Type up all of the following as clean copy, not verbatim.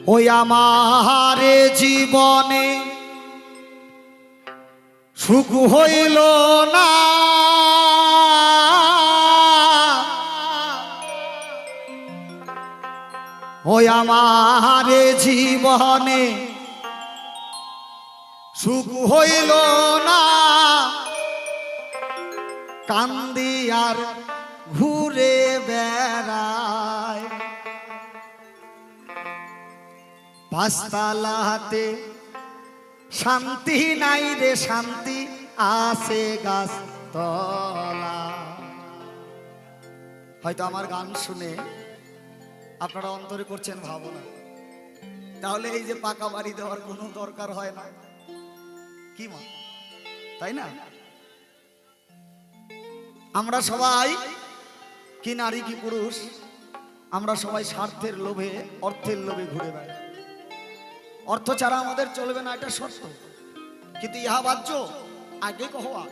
ওই আমার জীবনে সুখ হইল না, ওই আমার জীবনে সুখ হইল না, কান্দি আর ঘুরে বেড়ায় পাঁচতলাতে শান্তি নাই রে, শান্তি আছে গাছ তলা। হয়তো আমার গান শুনে আপনারা অন্তরে করছেন ভাবনা, তাহলে এই যে পাকা বাড়ি দেওয়ার কোনো দরকার হয় না, কি মা, তাই না? আমরা সবাই, কি নারী কি পুরুষ, আমরা সবাই স্বার্থের লোভে, অর্থের লোভে ঘুরে বেড়াই। অর্থ ছাড়া আমাদের চলবে না, এটা সত্য, কিন্তু ইহা বাহ্য আগে কহা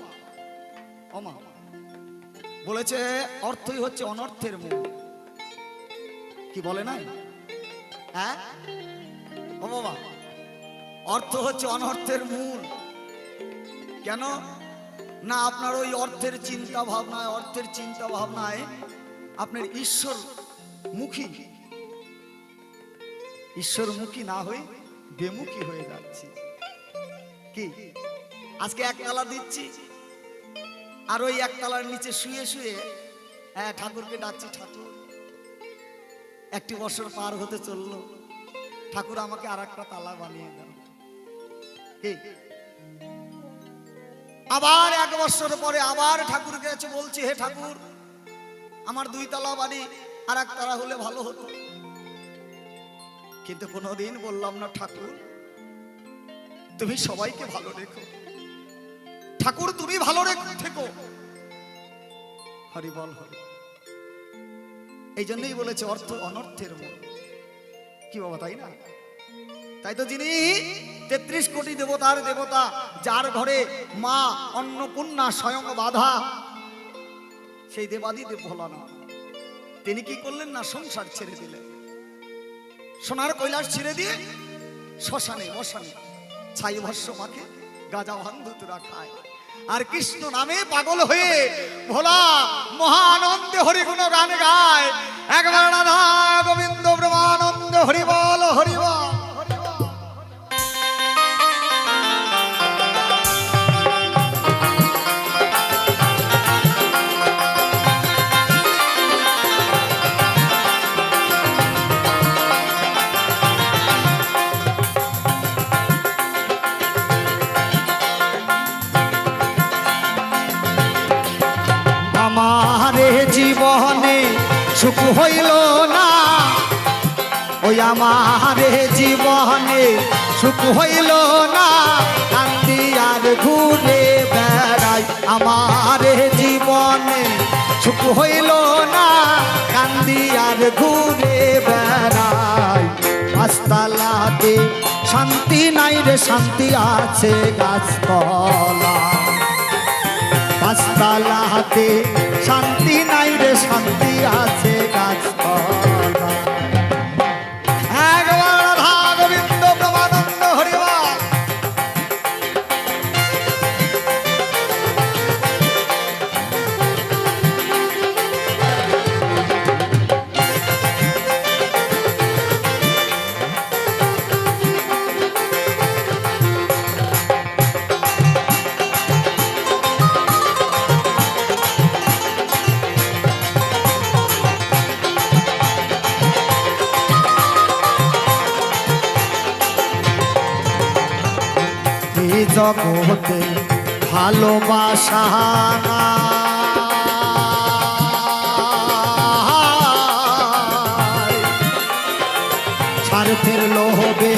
ওমা বলেছে অর্থই হচ্ছে অনর্থের মূল। কি বলে নাই? হ্যাঁ ও বাবা, অর্থ হচ্ছে অনর্থের মূল। কেন না? আপনার ওই অর্থের চিন্তা ভাবনায়, অর্থের চিন্তা ভাবনায় আপনার ঈশ্বরমুখী না হয়ে বেমুখী হয়ে যাচ্ছে। কি আজকে একতলা দিচ্ছি, আর ওই একতলার নিচে শুয়ে শুয়ে ঠাকুরকে ডাকছি, ঠাকুর একটি বছর পার হতে চললো, ঠাকুর আমাকে আর একটা তালা বানিয়ে দাও। কি আবার এক বছর পরে আবার ঠাকুরকে কাছে বলছি, হে ঠাকুর আমার 2 তলা বাড়ি আর 1 তলা হলে ভালো হতো। কিন্তু কোনোদিন বললাম না, ঠাকুর তুমি সবাইকে ভালো রেখো, ঠাকুর তুমি ভালো রেখো থেকো। হরি বল হরি। এই জন্যই বলেছে অর্থ অনর্থের মূল। কি বাবা, তাই না? তাই তো যিনি 33 কোটি দেবতার দেবতা, যার ঘরে মা অন্নপূর্ণা স্বয়ং বাধা, সেই দেবাদিদেব ভোলানাথ, তিনি কি করলেন না? সংসার ছেড়ে দিলেন, সোনার কৈলাস ছেড়ে দিয়ে শ্মশানে মশানে ছাই ভস্য মাকে গাঁজা ভাঙ ধুতুরা খায়, আর কৃষ্ণ নামে পাগল হয়ে ভোলা মহানন্দে হরিগুণ গান গায়। একবার রাধা গোবিন্দ ব্রহ্মানন্দ হরিবল হরিবল। আমারে জীবনে সুখ হইল না, ওই আমারে জীবনে সুখ হইল না, কান্দি আর ঘুরে বেড়াই। আমারে জীবনে সুখ হইল না, কান্দি আর ঘুরে বেড়াই পাঁচতলাতে শান্তি নাই রে, শান্তি আছে গাছতলা। পাঁচতলাতে শান্তি নাই রে, শান্তি আছে গাছতলা। একবার রাধা গোবিন্দ ব্রহ্মানন্দ হরিবল। জগতে ভালোবাসা স্বার্থের লোভে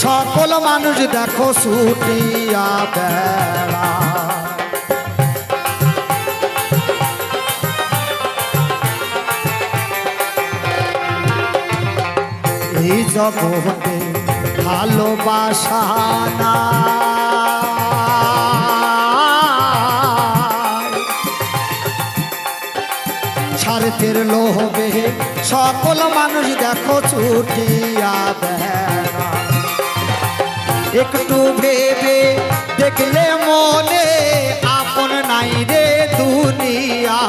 সকল মানুষ দেখো ছুটিয়া বেড়া। এই জগতে ভালোবাসা না, মালিকের লোভে সকল মানুষ দেখো ছুটিয়া বেড়া। একটু ভেবে দেখলে মনে আপন নাই রে দুনিয়া।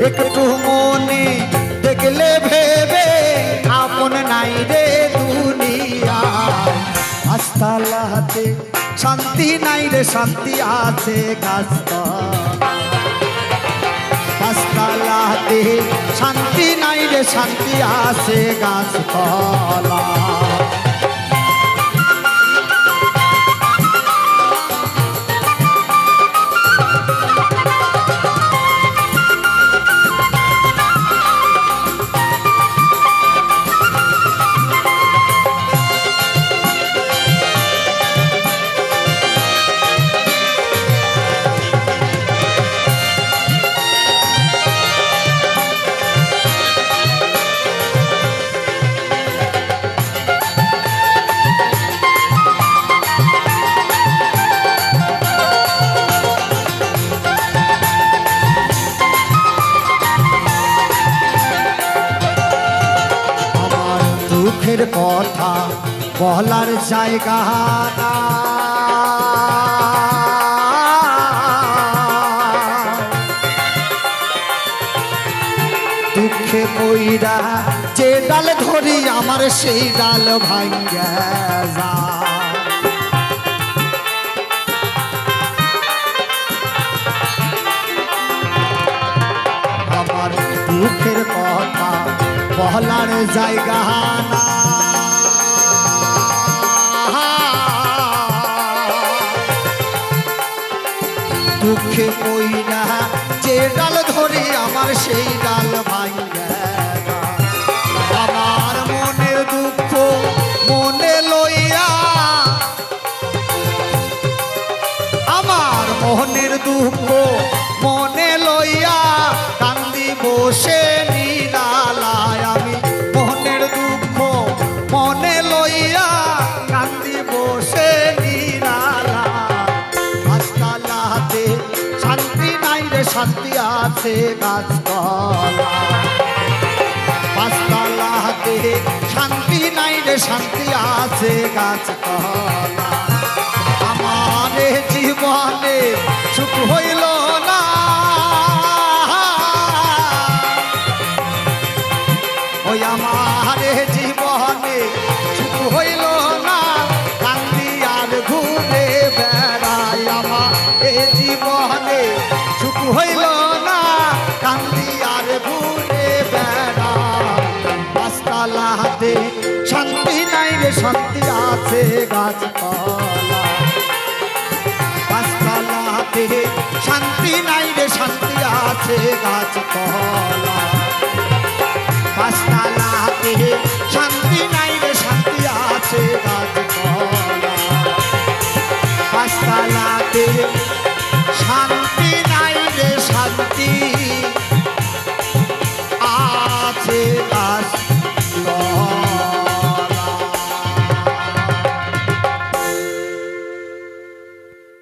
একটু মনে দেখলে ভেবে আপন নাই রে দুনিয়া। গাছতলাতে শান্তি নাই রে শান্তি আছে গাছতলা। গাছতলাতে শান্তি নাই রে শান্তি আছে গাছতলা। দুঃখের কথা বলার জায়গা না। দুঃখে পইরা যে ডাল ধরি আমার সেই ডাল ভাঙ্গা যায়। আমার দুঃখের কথা বলার জায়গা না। দুঃখে পইরা যে ডাল ধরি আমার সেই ডাল ভাঙ্গা। আমার মনের দুঃখ মনে লইয়া, আমার মনের দুঃখ মনে লইয়া কান্দি বসে নিরালায়। আমি মনের দুঃখ মনে লইয়া কান্দি বসে নিরালায়। গাছতলাতে শান্তি নাই রে শান্তি আছে গাছতলা। গাছতলাতে শান্তি নাই রে শান্তি আছে গাছতলা। আমার জীবনে সুখ হইল না, ওই আমার জীবনে সুখ হইল না। কান্দি আর ঘুরে বেড়াই আমার জীবনে সুখ হইল না। কান্দি আর ঘুরে বেড়াই। গাছতলাতে শান্তি নাই রে শান্তি আছে গাছতলা। গাছতলাতে শান্তি নাই রে শান্তি আছে গাছতলা।